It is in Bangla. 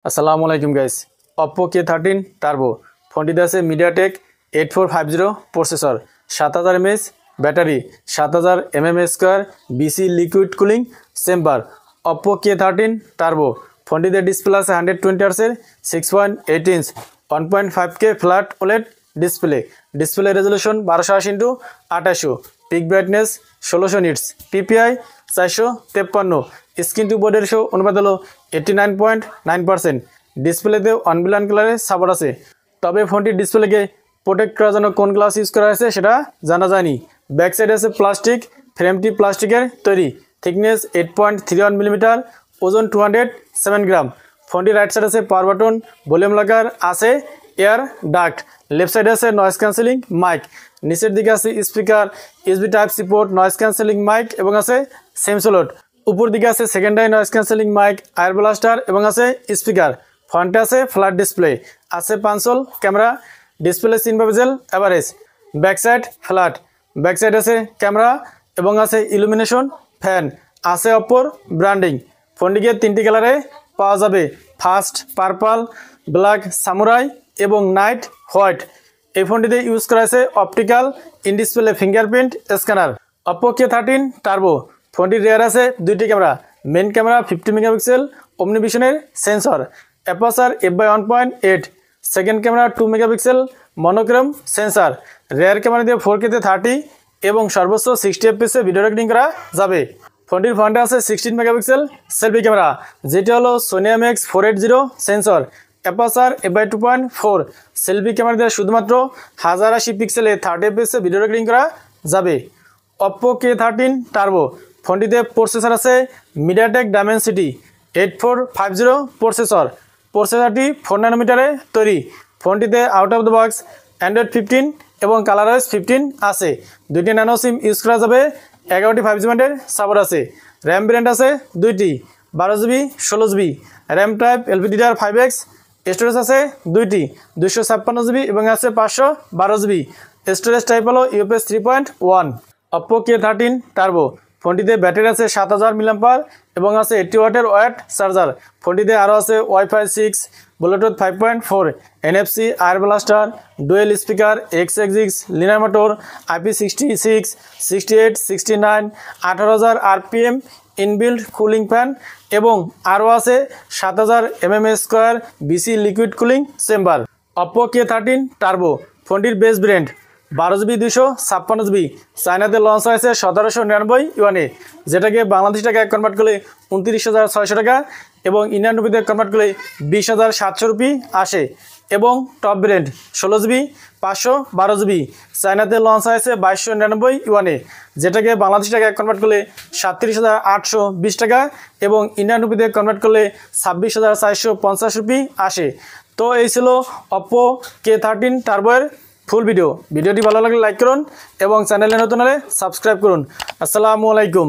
আসসালামু আলাইকুম গাইস। Oppo K13 Turbo ফোনটিতে আছে MediaTek 8450 processor, 7000 mAh battery, 7000 mAh² BC liquid cooling chamber. Oppo K13 Turbo ফোনটিতে ডিসপ্লে আছে 120 Hz 6.8 inch 1.5K flat OLED display resolution 1280x2800, peak brightness 1600 nits, PPI 453, screen to body ratio অনুপাত হলো 89.9%। ডিসপ্লেতে অনবিলান কালারের সাপোর্ট আছে, তবে ফোনটির ডিসপ্লেকে প্রোটেক্ট করার জন্য কোন গ্লাস ইউজ করা হয়েছে সেটা জানা যায়নি। ব্যাক সাইডে আছে প্লাস্টিক, ফ্রেমটি প্লাস্টিকের তৈরি, থিকনেস 8.31 মিলিমিটার, ওজন 207 গ্রাম। ফোনটির রাইট সাইড আছে পাওয়ার বাটন, ভলিউম লাগার আছে, এয়ার ডাক্ট, লেফট সাইডে আছে নয়েজ ক্যান্সেলিং মাইক, নিচের দিকে আছে speaker, USB Type-C port, noise cancelling mic এবং আছে সেম স্লট। উপর দিকে আছে secondary noise cancelling mic, air blaster এবং আছে স্পিকার। ফ্রন্টে আছে ফ্ল্যাট ডিসপ্লে, আছে punch hole camera, display thin bezel average. Back side flat, back side আছে ক্যামেরা এবং আছে ইলুমিনেশন ফ্যান, আছে অপর ব্র্যান্ডিং। ফোনটিকে তিনটি কালারে পাওয়া যাবে, ফার্স্ট পার্পল, ব্ল্যাক সামুরাই এবং নাইট হোয়াইট। এই ফোনটিতে ইউজ করা আছে optical in display fingerprint scanner. Oppo K13 Turbo ফোনটির রেয়ার আছে দুইটি ক্যামেরা, মেন ক্যামেরা 50 মেগাপিক্সেল ওমনিভিশনের sensor, aperture f/1.8, second camera 2 megapixel monochrome sensor. Rear camera দিয়ে 4K 30 এবং সর্বোচ্চ 60 fps ভিডিও রেকর্ডিং করা যাবে। ফোনটির ফ্রন্টে আছে 16 মেগাপিক্সেল সেলফি ক্যামেরা, যেটি হলো Sony IMX480 sensor, aperture f/2.4। Selfie camera দিয়ে শুধুমাত্র 1080 পিক্সেলে 30 fps ভিডিও রেকর্ডিং করা যাবে। Oppo K13 Turbo ফোনটিতে প্রসেসর আছে MediaTek Dimensity 8450 প্রসেসরটি 4 ন্যানোমিটারে তৈরি। ফোনটিতে out of the box Android 15 এবং ColorOS 15 আছে। দুইটি ন্যানো সিম ইউজ করা যাবে, 11টি 5G ব্যান্ডের সাপোর্ট আছে। র্যাম ভেরিয়েন্ট আছে দুইটি, 12GB 16GB, RAM type LPDDR5X। Storage আছে দুইটি, 256GB এবং আছে 512GB। স্টোরেজ টাইপ হলো UFS 3.1। Oppo K13 Turbo ফোনটিতে ব্যাটারি আছে 7000 mAh এবং আছে 80 ওয়াটের ওয়্যাট চার্জার। ফোনটিতে আরও আছে Wi-Fi 6, Bluetooth 5.4, NFC, air blaster, dual speaker, XX linear motor, IP66, 68, 69, 18000 RPM inbuilt cooling fan এবং আরও আছে 7000 mAh² BC liquid cooling chamber. Oppo K13 Turbo ফোনটির বেস ব্র্যান্ড 12GB 256GB, চায়নাতে লঞ্চ হয়েছে 1799 ইউয়ানে, যেটাকে বাংলাদেশ টাকায় কনভার্ট করলে 29,600 টাকা এবং ইন্ডিয়ান রুপিতে কনভার্ট করলে 20,700 রুপি আসে। এবং টপ ব্র্যান্ড 16GB 512GB, চায়নাতে লঞ্চ হয়েছে 2299 ইউয়ানে, যেটাকে বাংলাদেশ টাকায় কনভার্ট করলে 37,820 টাকা এবং ইন্ডিয়ান রুপিতে কনভার্ট করলে 26,450 রুপি আসে। তো এই ছিল Oppo K13 Turbo এর ফুল ভিডিওটি ভালো লাগলে লাইক করুন এবং চ্যানেলে নতুন হলে সাবস্ক্রাইব করুন। আসসালামু আলাইকুম।